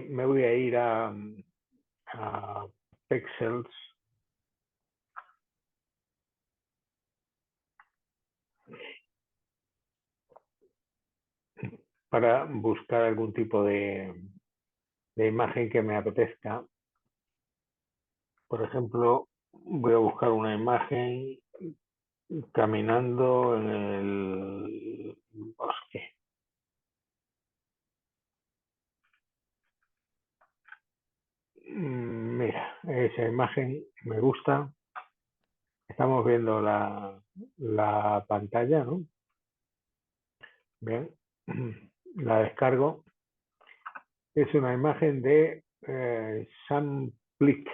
me voy a ir a Pexels. Para buscar algún tipo de imagen que me apetezca. Por ejemplo, voy a buscar una imagen caminando en el bosque. Mira, esa imagen me gusta. Estamos viendo la pantalla, ¿no? Bien, la descargo. Es una imagen de Samplic.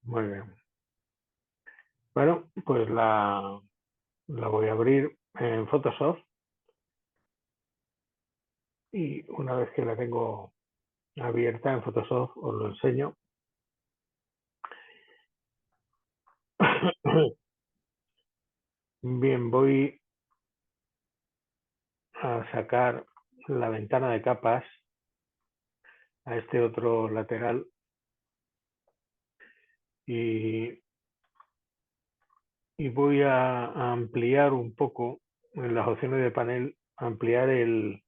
Muy bien. Bueno, pues la voy a abrir en Photoshop y una vez que la tengo abierta en Photoshop os lo enseño. Bien, voy a sacar la ventana de capas a este otro lateral y voy a ampliar un poco en las opciones de panel, ampliar el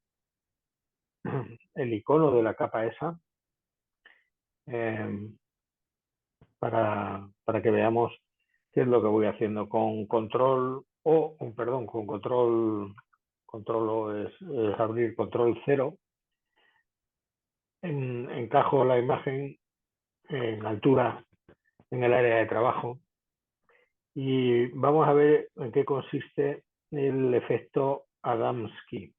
icono de la capa esa para que veamos qué es lo que voy haciendo. Con control O, perdón, con control O es abrir, control 0, encajo la imagen en altura en el área de trabajo y vamos a ver en qué consiste el efecto Adamski.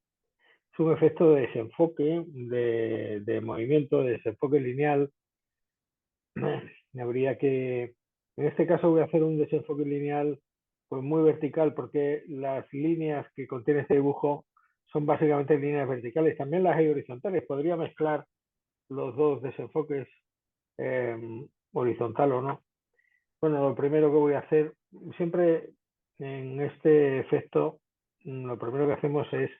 Es un efecto de desenfoque, de movimiento, de desenfoque lineal. Habría que, en este caso voy a hacer un desenfoque lineal pues muy vertical porque las líneas que contiene este dibujo son básicamente líneas verticales. También las hay horizontales. Podría mezclar los dos desenfoques horizontal o no. Bueno, lo primero que voy a hacer, siempre en este efecto, lo primero que hacemos es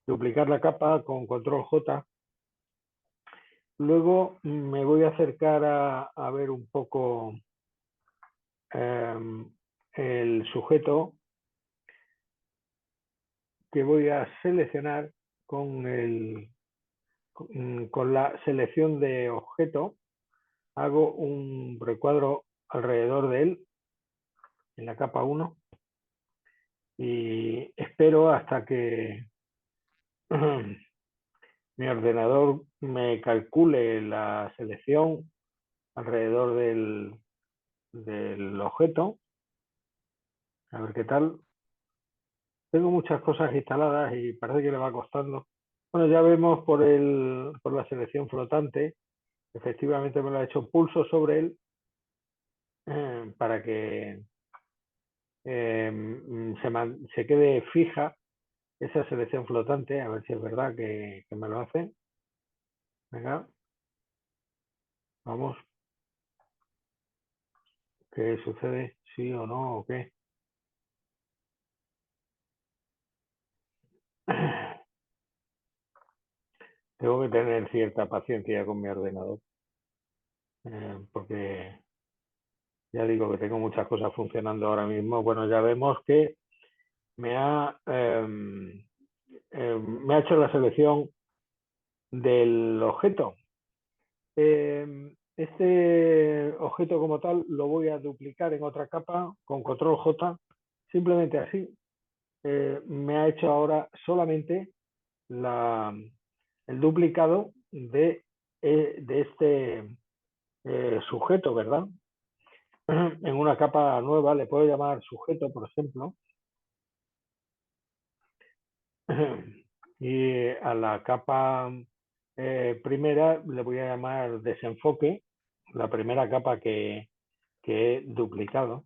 duplicar la capa con control J. Luego me voy a acercar a ver un poco el sujeto que voy a seleccionar con la selección de objeto. Hago un recuadro alrededor de él en la capa 1 y espero hasta que mi ordenador me calcule la selección alrededor del objeto. A ver qué tal. Tengo muchas cosas instaladas y parece que le va costando. Bueno, ya vemos por la selección flotante. Efectivamente me lo ha hecho, pulso sobre él para que se quede fija esa selección flotante. A ver si es verdad que me lo hace. Venga, vamos. ¿Qué sucede? ¿Sí o no? ¿O qué? Tengo que tener cierta paciencia con mi ordenador, porque ya digo que tengo muchas cosas funcionando ahora mismo. Bueno, ya vemos que me ha hecho la selección del objeto. Este objeto como tal lo voy a duplicar en otra capa con control J, simplemente así. Me ha hecho ahora solamente el duplicado de este sujeto, ¿verdad? En una capa nueva, le puedo llamar sujeto, por ejemplo, y a la capa primera le voy a llamar desenfoque, la primera capa que he duplicado.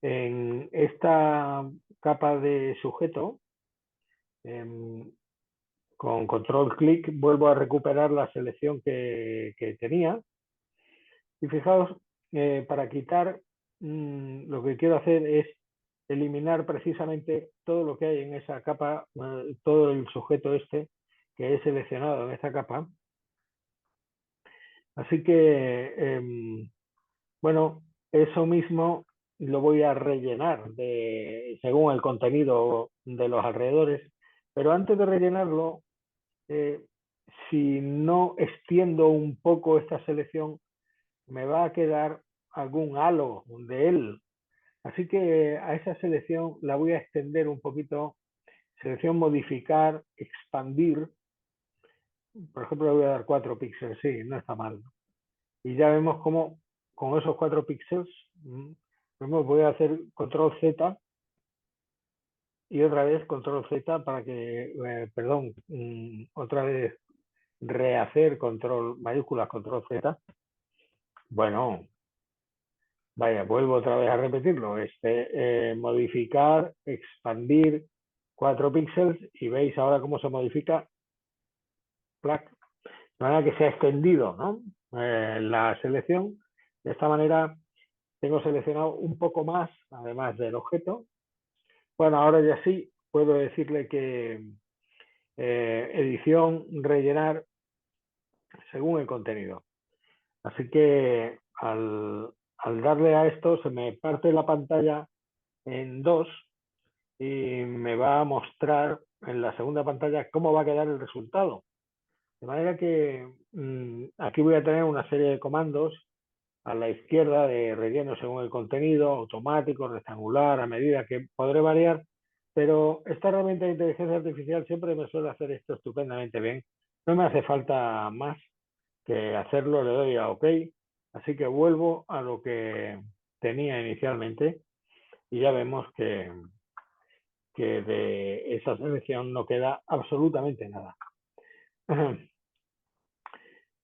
En esta capa de sujeto, con control clic, vuelvo a recuperar la selección que tenía. Y fijaos, para quitar, lo que quiero hacer es eliminar precisamente todo lo que hay en esa capa, todo el sujeto este, que he seleccionado en esta capa. Así que, bueno, eso mismo lo voy a rellenar según el contenido de los alrededores, pero antes de rellenarlo, si no extiendo un poco esta selección, me va a quedar algún halo de él. Así que a esa selección la voy a extender un poquito. Selección modificar, expandir. Por ejemplo, le voy a dar 4 píxeles. Sí, no está mal. Y ya vemos cómo con esos 4 píxeles voy a hacer control Z y otra vez control Z para que, perdón, otra vez rehacer control mayúsculas, control Z. Bueno, vaya, vuelvo otra vez a repetirlo. Modificar, expandir 4 píxeles y veis ahora cómo se modifica. Plac, de manera que se ha extendido, ¿no? La selección. De esta manera tengo seleccionado un poco más, además del objeto. Bueno, ahora ya sí puedo decirle que edición, rellenar según el contenido. Así que al darle a esto se me parte la pantalla en dos y me va a mostrar en la segunda pantalla cómo va a quedar el resultado. De manera que aquí voy a tener una serie de comandos a la izquierda de relleno según el contenido, automático, rectangular, a medida que podré variar, pero esta herramienta de inteligencia artificial siempre me suele hacer esto estupendamente bien. No me hace falta más que hacerlo, le doy a OK, así que vuelvo a lo que tenía inicialmente y ya vemos que de esa selección no queda absolutamente nada.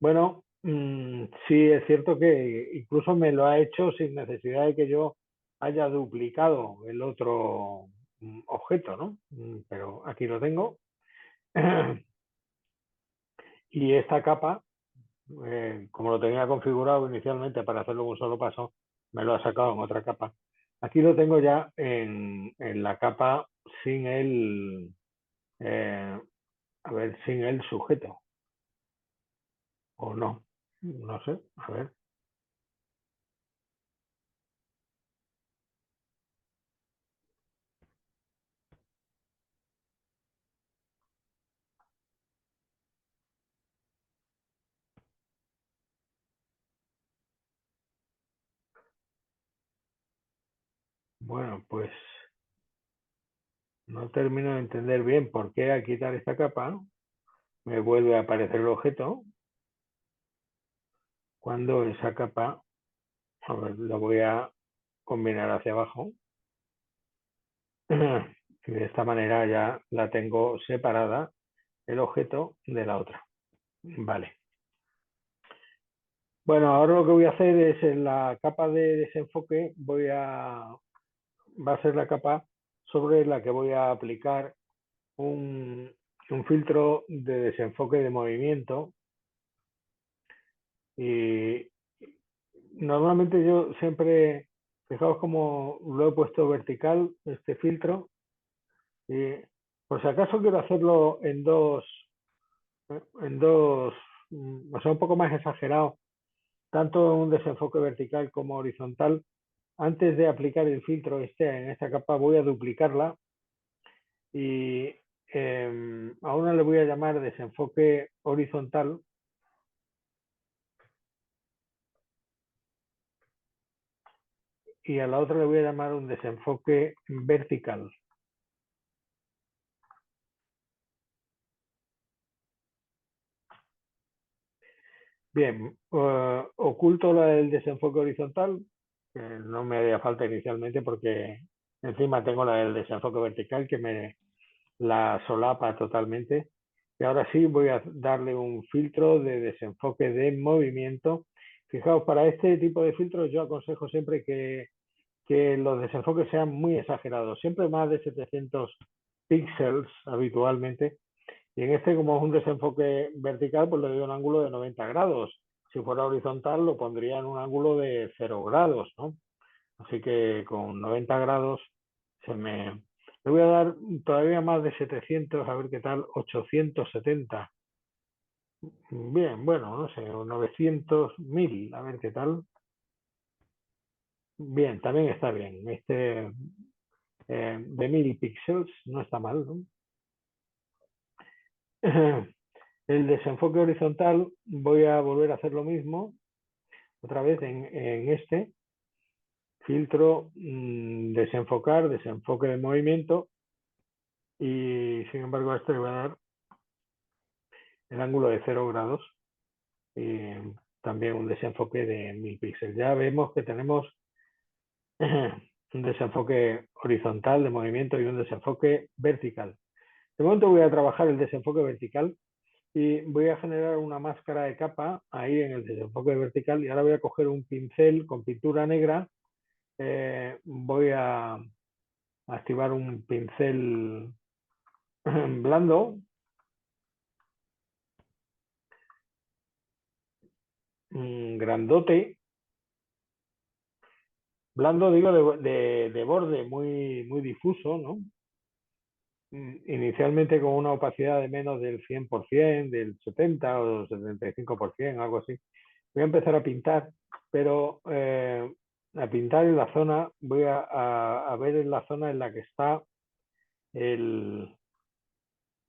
Bueno, sí es cierto que incluso me lo ha hecho sin necesidad de que yo haya duplicado el otro objeto, ¿no? Pero aquí lo tengo. Y esta capa, como lo tenía configurado inicialmente para hacerlo en un solo paso, me lo ha sacado en otra capa. Aquí lo tengo ya en la capa sin sin el sujeto. O no, no sé, a ver. Bueno, pues no termino de entender bien por qué al quitar esta capa me vuelve a aparecer el objeto cuando esa capa, a ver, la voy a combinar hacia abajo. Y de esta manera ya la tengo separada el objeto de la otra. Vale. Bueno, ahora lo que voy a hacer es en la capa de desenfoque va a ser la capa sobre la que voy a aplicar un filtro de desenfoque de movimiento. Y normalmente yo siempre, fijaos como lo he puesto vertical, este filtro, y por si acaso quiero hacerlo en dos, o sea, un poco más exagerado, tanto un desenfoque vertical como horizontal. Antes de aplicar el filtro en esta capa voy a duplicarla y a una le voy a llamar desenfoque horizontal y a la otra le voy a llamar un desenfoque vertical. Bien, oculto la del desenfoque horizontal, que no me haría falta inicialmente porque encima tengo la del desenfoque vertical que me la solapa totalmente. Y ahora sí voy a darle un filtro de desenfoque de movimiento. Fijaos, para este tipo de filtros yo aconsejo siempre que los desenfoques sean muy exagerados, siempre más de 700 píxeles habitualmente. Y en este, como es un desenfoque vertical, pues le doy un ángulo de 90 grados. Si fuera horizontal, lo pondría en un ángulo de 0 grados, ¿no? Así que con 90 grados se me Le voy a dar todavía más de 700, a ver qué tal, 870. Bien, bueno, no sé, 900, 1000, a ver qué tal. Bien, también está bien. De 1000 píxeles no está mal, ¿no? El desenfoque horizontal voy a volver a hacer lo mismo, otra vez en este filtro, desenfocar, desenfoque de movimiento, y sin embargo a este le voy a dar el ángulo de 0 grados y también un desenfoque de 1000 píxeles. Ya vemos que tenemos un desenfoque horizontal de movimiento y un desenfoque vertical. De momento voy a trabajar el desenfoque vertical y voy a generar una máscara de capa ahí en el desenfoque vertical, y ahora voy a coger un pincel con pintura negra. Voy a activar un pincel blando, grandote, blando digo de borde muy difuso, ¿no? Inicialmente con una opacidad de menos del 100%, del 70 o del 75%, algo así. Voy a empezar a pintar, pero a pintar en la zona, voy a ver en la zona en la que está el,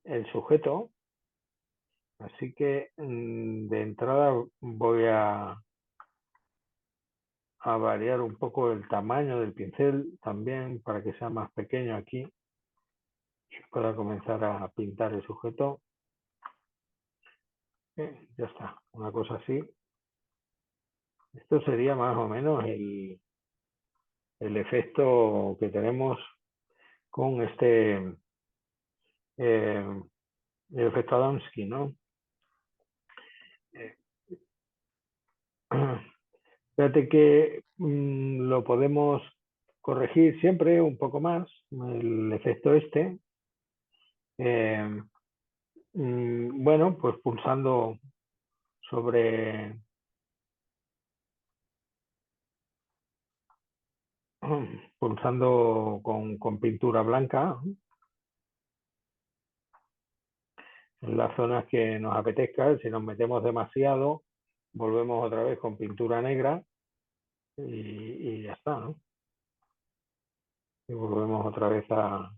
el sujeto. Así que de entrada voy a variar un poco el tamaño del pincel también para que sea más pequeño aquí y pueda comenzar a pintar el sujeto. Ya está, una cosa así. Esto sería más o menos el efecto que tenemos con el efecto Adamski, ¿no? Eh, Fíjate que lo podemos corregir siempre un poco más, el efecto este. Eh, bueno, pues sobre, pulsando con pintura blanca en las zonas que nos apetezca. Si nos metemos demasiado, volvemos otra vez con pintura negra y ya está, ¿no? Y volvemos otra vez a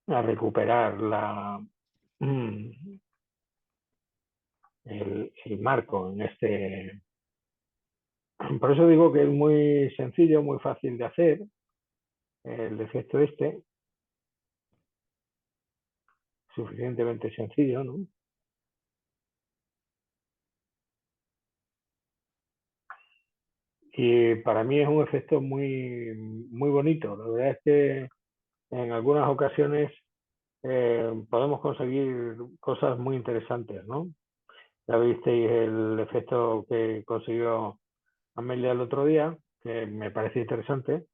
recuperar el marco en este. Por eso digo que es muy sencillo, muy fácil de hacer el efecto este, suficientemente sencillo, ¿no? Y para mí es un efecto muy bonito. La verdad es que en algunas ocasiones podemos conseguir cosas muy interesantes, ¿no? Ya visteis el efecto que consiguió Amelia el otro día, que me parece interesante.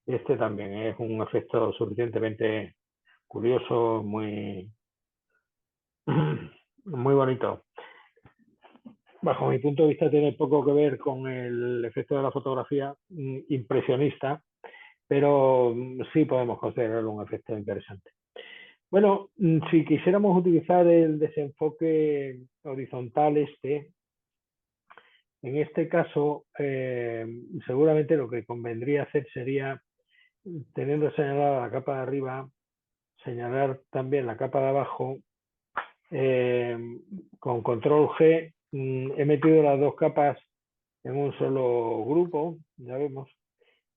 Este también es un efecto suficientemente curioso, muy bonito. Bajo mi punto de vista tiene poco que ver con el efecto de la fotografía impresionista, pero sí podemos considerarlo un efecto interesante. Bueno, si quisiéramos utilizar el desenfoque horizontal en este caso, seguramente lo que convendría hacer sería, teniendo señalada la capa de arriba, señalar también la capa de abajo. eh, con control G he metido las dos capas en un solo grupo, ya vemos,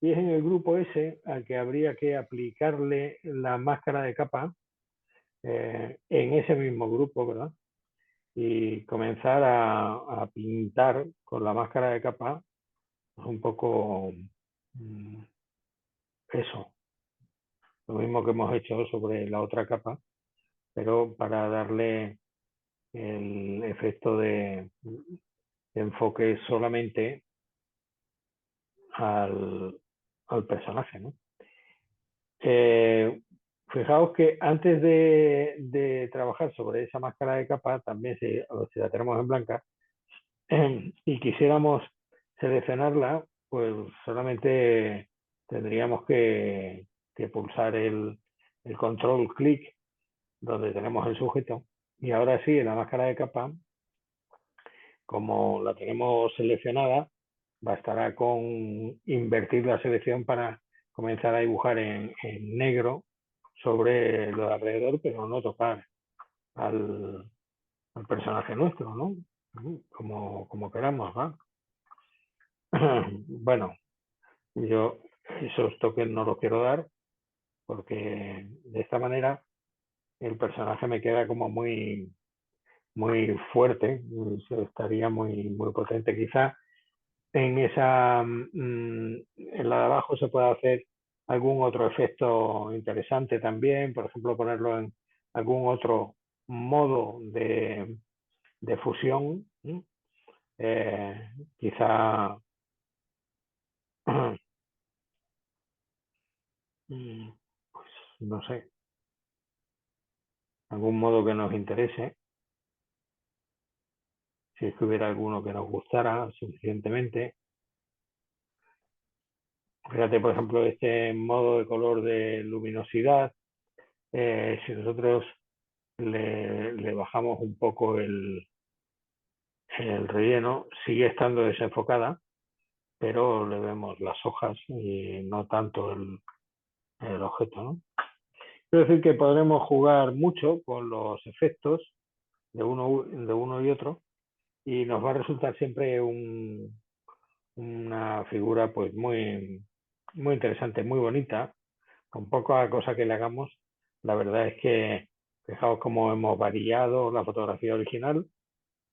y es en el grupo ese al que habría que aplicarle la máscara de capa, en ese mismo grupo, ¿verdad? Y comenzar a pintar con la máscara de capa un poco mm, eso, lo mismo que hemos hecho sobre la otra capa, pero para darle el efecto de enfoque solamente al, al personaje, ¿no? Eh, Fijaos que antes de trabajar sobre esa máscara de capa, también si la tenemos en blanca y quisiéramos seleccionarla, pues solamente tendríamos que pulsar el control clic donde tenemos el sujeto. Y ahora sí, en la máscara de capa, como la tenemos seleccionada, bastará con invertir la selección para comenzar a dibujar en negro sobre lo de alrededor, pero no tocar al personaje nuestro, ¿no? Como queramos, ¿va? Bueno, yo esos toques no los quiero dar porque de esta manera el personaje me queda como muy fuerte, estaría muy potente. Quizá en esa en la de abajo se puede hacer algún otro efecto interesante también, por ejemplo ponerlo en algún otro modo de fusión, eh, quizá pues no sé, algún modo que nos interese, si es que hubiera alguno que nos gustara suficientemente. Fíjate, por ejemplo, este modo de color de luminosidad, si nosotros le bajamos un poco el relleno, sigue estando desenfocada, pero le vemos las hojas y no tanto el objeto, ¿no? Quiero decir que podremos jugar mucho con los efectos de uno y otro y nos va a resultar siempre una figura pues muy interesante, muy bonita, con poca cosa que le hagamos. La verdad es que fijaos cómo hemos variado la fotografía original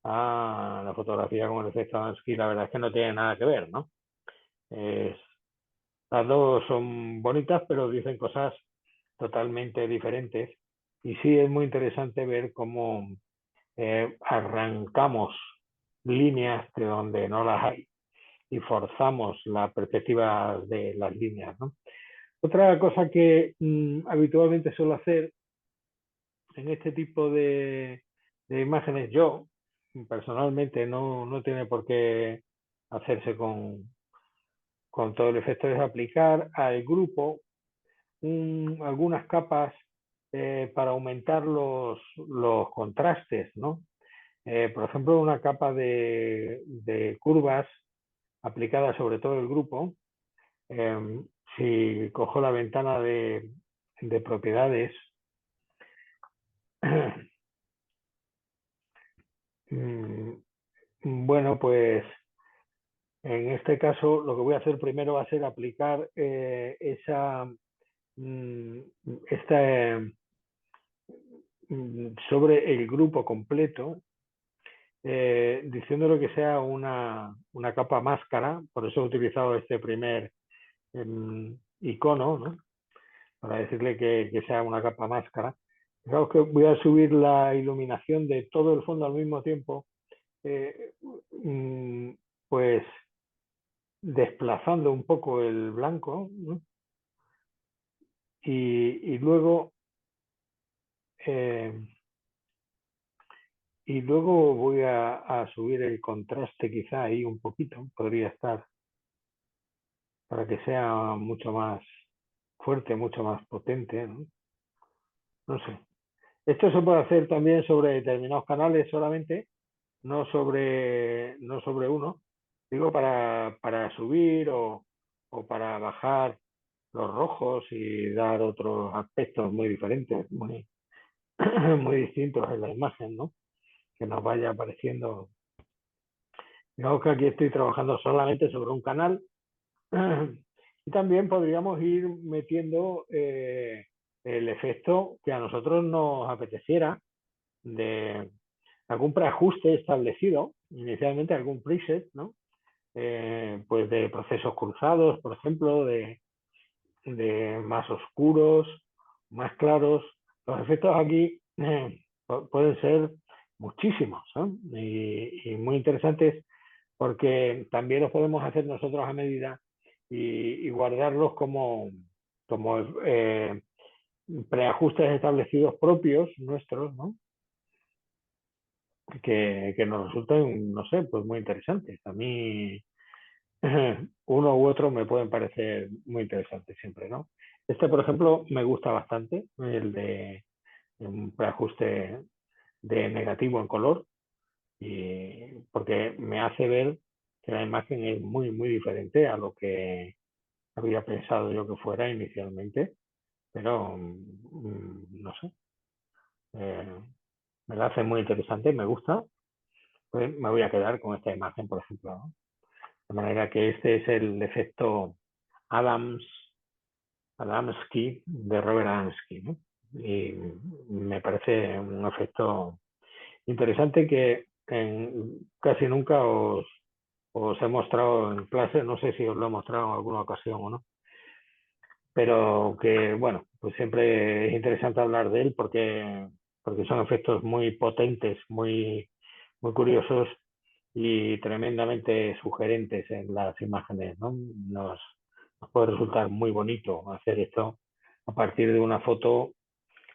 a la fotografía con el efecto Bansky. La verdad es que no tiene nada que ver, ¿no? Es, las dos son bonitas, pero dicen cosas totalmente diferentes. Y sí es muy interesante ver cómo arrancamos líneas de donde no las hay y forzamos la perspectiva de las líneas, ¿no? Otra cosa que habitualmente suelo hacer en este tipo de imágenes, yo personalmente no tiene por qué hacerse con todo el efecto, es aplicar al grupo algunas capas para aumentar los contrastes, ¿no? Por ejemplo, una capa de curvas aplicada sobre todo el grupo. Si cojo la ventana de propiedades, bueno, pues en este caso lo que voy a hacer primero va a ser aplicar mm, esta sobre el grupo completo, diciéndolo que sea una capa máscara, por eso he utilizado este primer icono, ¿no? Para decirle que sea una capa máscara. Fijaos que voy a subir la iluminación de todo el fondo al mismo tiempo, eh, pues desplazando un poco el blanco, ¿no? y luego eh, y luego voy a subir el contraste quizá ahí un poquito, podría estar, para que sea mucho más fuerte, mucho más potente, ¿no? No sé. Esto se puede hacer también sobre determinados canales solamente, no sobre uno. Digo para subir o para bajar los rojos y dar otros aspectos muy diferentes, muy distintos en la imagen, ¿no? Que nos vaya apareciendo. Digamos que aquí estoy trabajando solamente sobre un canal y también podríamos ir metiendo el efecto que a nosotros nos apeteciera de algún preajuste establecido, inicialmente algún preset, ¿no? Pues de procesos cruzados, por ejemplo, de más oscuros, más claros. Los efectos aquí pueden ser muchísimos, ¿no? Y muy interesantes porque también los podemos hacer nosotros a medida y guardarlos como preajustes establecidos propios nuestros, ¿no? Que nos resulten, no sé, pues muy interesantes. A mí uno u otro me pueden parecer muy interesantes siempre, ¿no? Este, por ejemplo, me gusta bastante, el de un preajuste de negativo en color, y porque me hace ver que la imagen es muy, muy diferente a lo que había pensado yo que fuera inicialmente, pero no sé, eh, me la hace muy interesante, me gusta, pues me voy a quedar con esta imagen, por ejemplo, ¿no? De manera que este es el efecto Adams, Adamski de Robert Adamski, ¿no? Y me parece un efecto interesante que casi nunca os he mostrado en clase, no sé si os lo he mostrado en alguna ocasión o no, pero que bueno, pues siempre es interesante hablar de él porque son efectos muy potentes, muy curiosos y tremendamente sugerentes en las imágenes, ¿no? Nos puede resultar muy bonito hacer esto a partir de una foto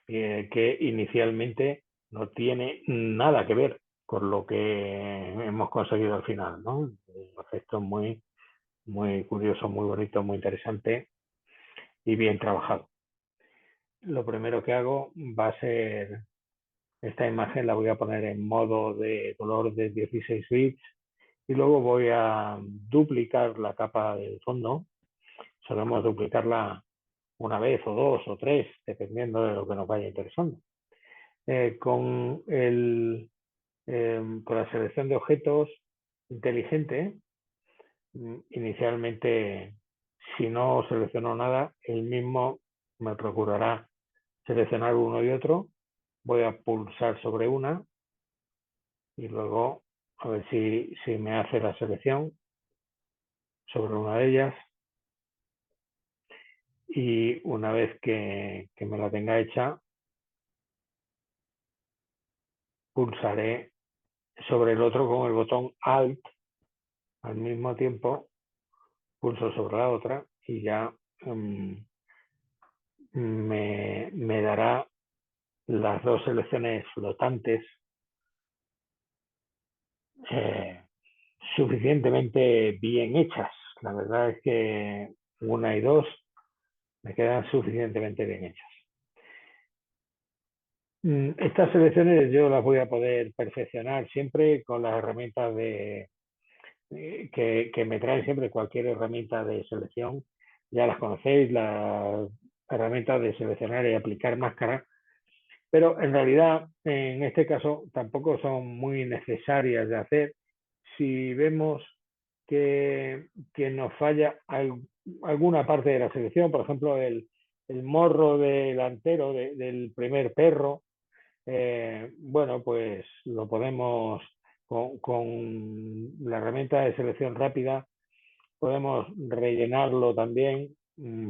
que inicialmente no tiene nada que ver con lo que hemos conseguido al final, ¿no? Un efecto muy, muy curioso, muy bonito, muy interesante y bien trabajado. Lo primero que hago va a ser esta imagen, la voy a poner en modo de color de 16 bits y luego voy a duplicar la capa del fondo. Solemos duplicarla una vez o dos o tres, dependiendo de lo que nos vaya interesando. Con con la selección de objetos inteligente, inicialmente, si no selecciono nada, el mismo me procurará seleccionar uno y otro. Voy a pulsar sobre una y luego a ver si me hace la selección sobre una de ellas. Y una vez que me la tenga hecha, pulsaré sobre el otro con el botón Alt al mismo tiempo, pulso sobre la otra y ya me dará las dos selecciones flotantes eh, suficientemente bien hechas. La verdad es que una y dos me quedan suficientemente bien hechas. Estas selecciones yo las voy a poder perfeccionar siempre con las herramientas que me trae siempre cualquier herramienta de selección. Ya las conocéis, las herramientas de seleccionar y aplicar máscara, pero en realidad en este caso tampoco son muy necesarias de hacer. Si vemos que nos falla alguna parte de la selección, por ejemplo, el morro delantero del primer perro, bueno, pues lo podemos con la herramienta de selección rápida, podemos rellenarlo también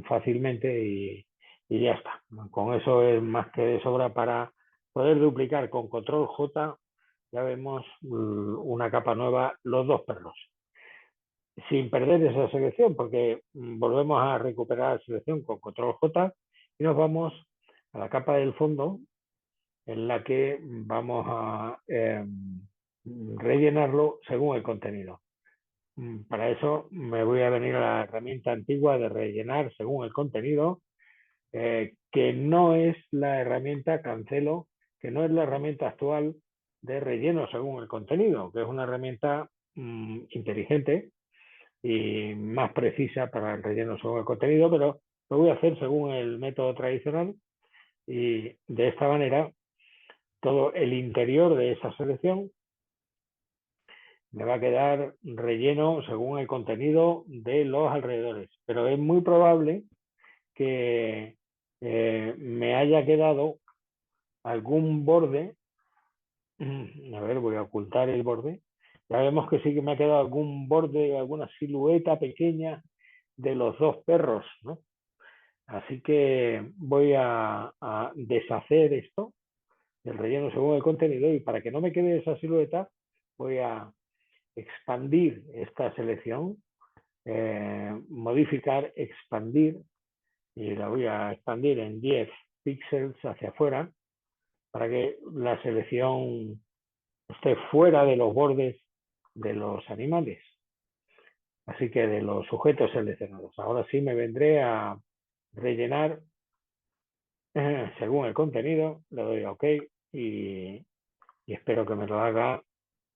fácilmente y ya está. Con eso es más que de sobra para poder duplicar con control J. Ya vemos una capa nueva, los dos perros, sin perder esa selección, porque volvemos a recuperar la selección con control J y nos vamos a la capa del fondo en la que vamos a rellenarlo según el contenido. Para eso me voy a venir a la herramienta antigua de rellenar según el contenido, que no es la herramienta cancelo, que no es la herramienta actual de relleno según el contenido, que es una herramienta inteligente y más precisa para el relleno según el contenido, pero lo voy a hacer según el método tradicional y de esta manera todo el interior de esa selección me va a quedar relleno según el contenido de los alrededores. Pero es muy probable que me haya quedado algún borde. A ver, voy a ocultar el borde. Ya vemos que sí que me ha quedado algún borde, alguna silueta pequeña de los dos perros, ¿no? Así que voy a deshacer esto, el relleno según el contenido, y para que no me quede esa silueta, voy a expandir esta selección, modificar, expandir, y la voy a expandir en 10 píxeles hacia afuera para que la selección esté fuera de los bordes de los animales. Así que de los sujetos seleccionados. Ahora sí me vendré a rellenar según el contenido, le doy a OK y espero que me lo haga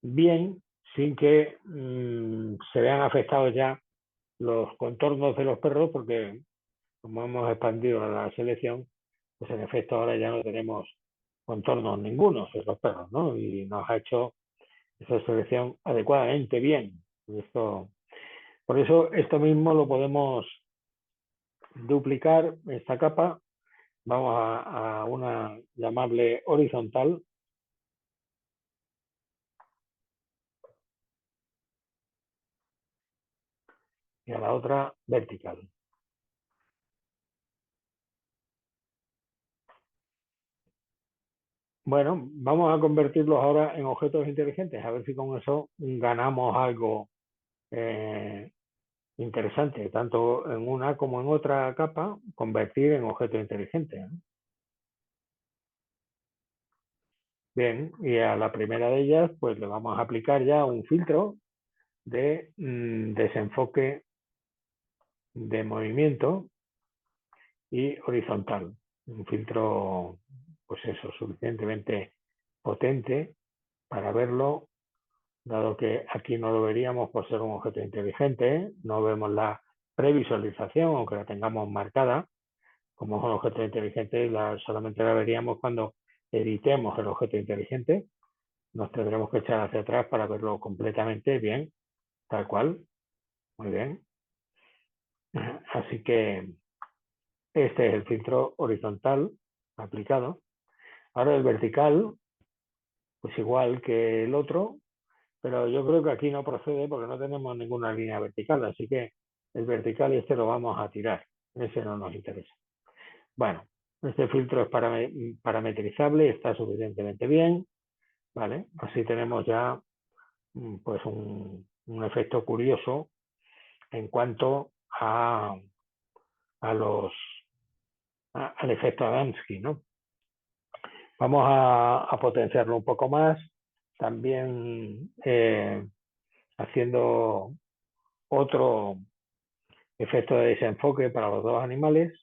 bien sin que se vean afectados ya los contornos de los perros, porque como hemos expandido la selección, pues en efecto ahora ya no tenemos contornos ningunos de los perros, ¿no? Y nos ha hecho esa selección adecuadamente bien. Por eso esto mismo lo podemos duplicar, esta capa. Vamos a una llamable horizontal y a la otra vertical. Bueno, vamos a convertirlos ahora en objetos inteligentes, a ver si con eso ganamos algo eh, interesante, tanto en una como en otra capa, convertir en objetos inteligentes, ¿no? Bien, y a la primera de ellas, pues le vamos a aplicar ya un filtro de desenfoque de movimiento y horizontal. Un filtro, pues eso, suficientemente potente para verlo, dado que aquí no lo veríamos por ser un objeto inteligente, no vemos la previsualización, aunque la tengamos marcada como es un objeto inteligente, solamente la veríamos cuando editemos el objeto inteligente. Nos tendremos que echar hacia atrás para verlo completamente bien, tal cual. Muy bien. Así que este es el filtro horizontal aplicado. Ahora el vertical, pues igual que el otro, pero yo creo que aquí no procede porque no tenemos ninguna línea vertical, así que el vertical este lo vamos a tirar. Ese no nos interesa. Bueno, este filtro es parametrizable, está suficientemente bien, ¿vale? Así tenemos ya pues un efecto curioso en cuanto a los al efecto Adamski, ¿no? Vamos a potenciarlo un poco más, también haciendo otro efecto de desenfoque para los dos animales.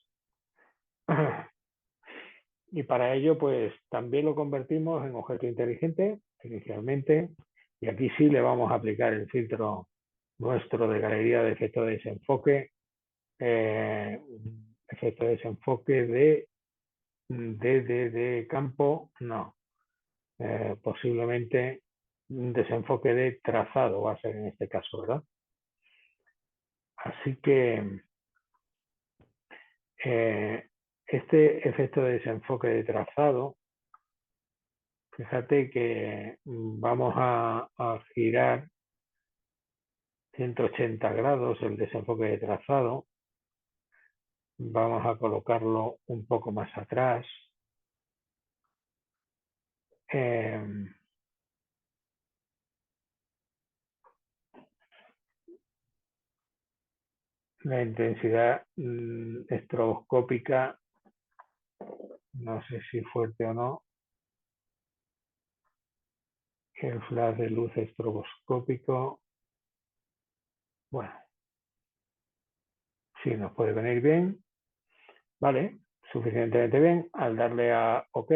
Y para ello, pues también lo convertimos en objeto inteligente inicialmente. Y aquí sí le vamos a aplicar el filtro nuestro de galería de efecto de desenfoque. Efecto de desenfoque de campo, no. Posiblemente un desenfoque de trazado va a ser en este caso, ¿verdad? Así que este efecto de desenfoque de trazado, fíjate que vamos a girar 180 grados el desenfoque de trazado. Vamos a colocarlo un poco más atrás. La intensidad estroboscópica, no sé si fuerte o no. El flash de luz estroboscópico, bueno, sí nos puede venir bien, ¿vale? Suficientemente bien. Al darle a OK,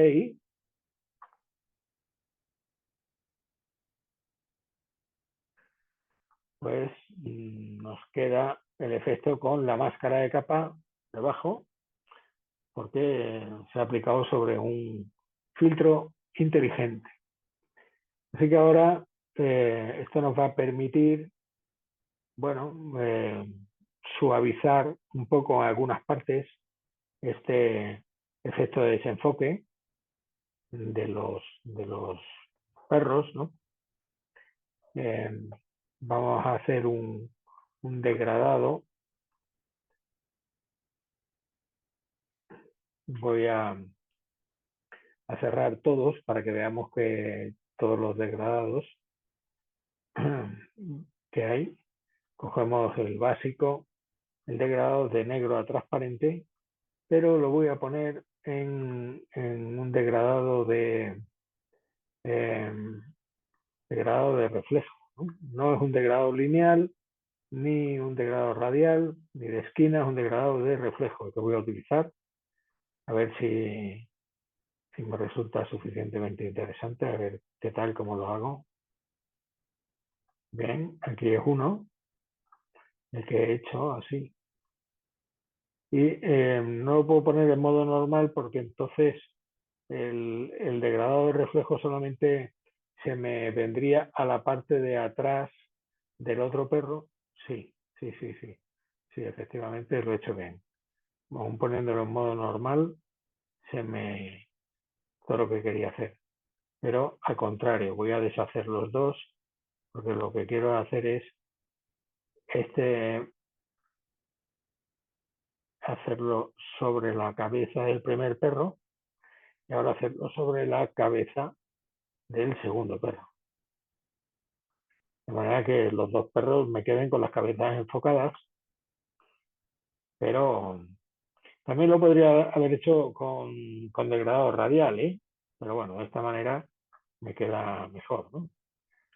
pues nos queda el efecto con la máscara de capa debajo, porque se ha aplicado sobre un filtro inteligente. Así que ahora esto nos va a permitir, bueno, suavizar un poco en algunas partes este efecto de desenfoque de los perros, ¿no? Vamos a hacer un degradado. Voy a cerrar todos para que veamos que todos los degradados que hay. Cogemos el básico, el degradado de negro a transparente, pero lo voy a poner en un degradado de reflejo, ¿no? No es un degradado lineal, ni un degradado radial, ni de esquina, es un degradado de reflejo que voy a utilizar. A ver si me resulta suficientemente interesante, a ver qué tal, cómo lo hago. Bien, aquí es uno, el que he hecho así. Y no lo puedo poner en modo normal porque entonces el degradado de reflejo solamente se me vendría a la parte de atrás del otro perro. Sí, sí, sí, sí. Sí, efectivamente lo he hecho bien. Aún poniéndolo en modo normal, se me todo lo que quería hacer. Pero al contrario, voy a deshacer los dos porque lo que quiero hacer es este hacerlo sobre la cabeza del primer perro y ahora hacerlo sobre la cabeza del segundo perro. De manera que los dos perros me queden con las cabezas enfocadas, pero también lo podría haber hecho con degradado radial, ¿eh? Pero bueno, de esta manera me queda mejor, ¿no?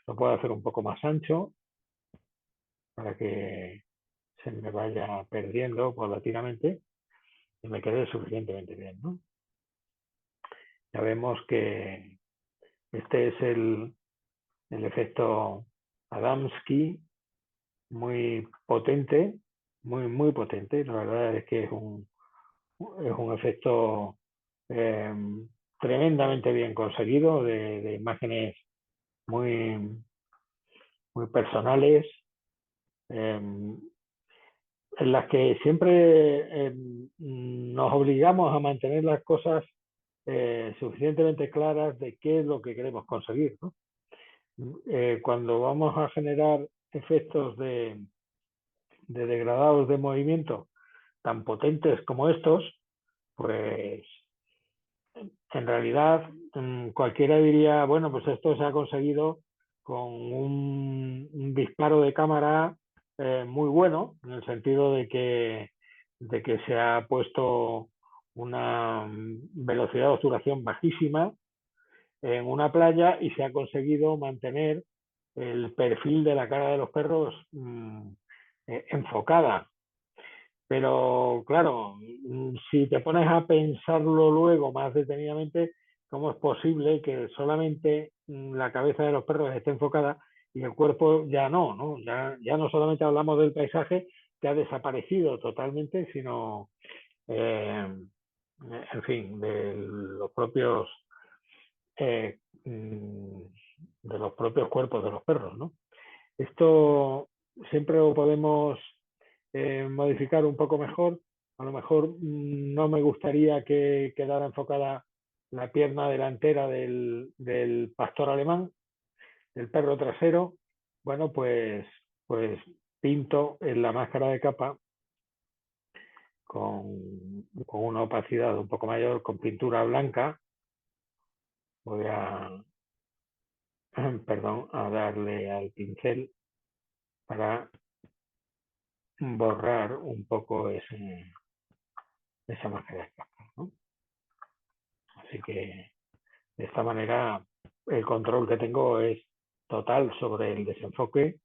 Lo puedo hacer un poco más ancho para que se me vaya perdiendo paulatinamente y me quede suficientemente bien, ¿no? Ya vemos que este es el efecto Adamski, muy potente, muy potente. La verdad es que es un efecto eh, tremendamente bien conseguido, de imágenes muy, muy personales, eh, en las que siempre nos obligamos a mantener las cosas suficientemente claras de qué es lo que queremos conseguir, ¿no? Cuando vamos a generar efectos de degradados de movimiento tan potentes como estos, pues en realidad cualquiera diría, bueno, pues esto se ha conseguido con un disparo de cámara muy bueno, en el sentido de que se ha puesto una velocidad de obturación bajísima en una playa y se ha conseguido mantener el perfil de la cara de los perros enfocada. Pero claro, si te pones a pensarlo luego más detenidamente, ¿cómo es posible que solamente la cabeza de los perros esté enfocada y el cuerpo ya no, ¿no? Ya no solamente hablamos del paisaje que ha desaparecido totalmente, sino, en fin, eh, mm, de los propios cuerpos de los perros, ¿no? Esto siempre lo podemos modificar un poco mejor. A lo mejor no me gustaría que quedara enfocada la pierna delantera del pastor alemán, del perro trasero. Bueno, pues pinto en la máscara de capa con una opacidad un poco mayor, con pintura blanca. Voy a, perdón, a darle al pincel para borrar un poco esa máscara de capa, ¿no? Así que de esta manera el control que tengo es total sobre el desenfoque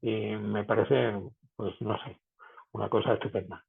y me parece, pues no sé, una cosa estupenda.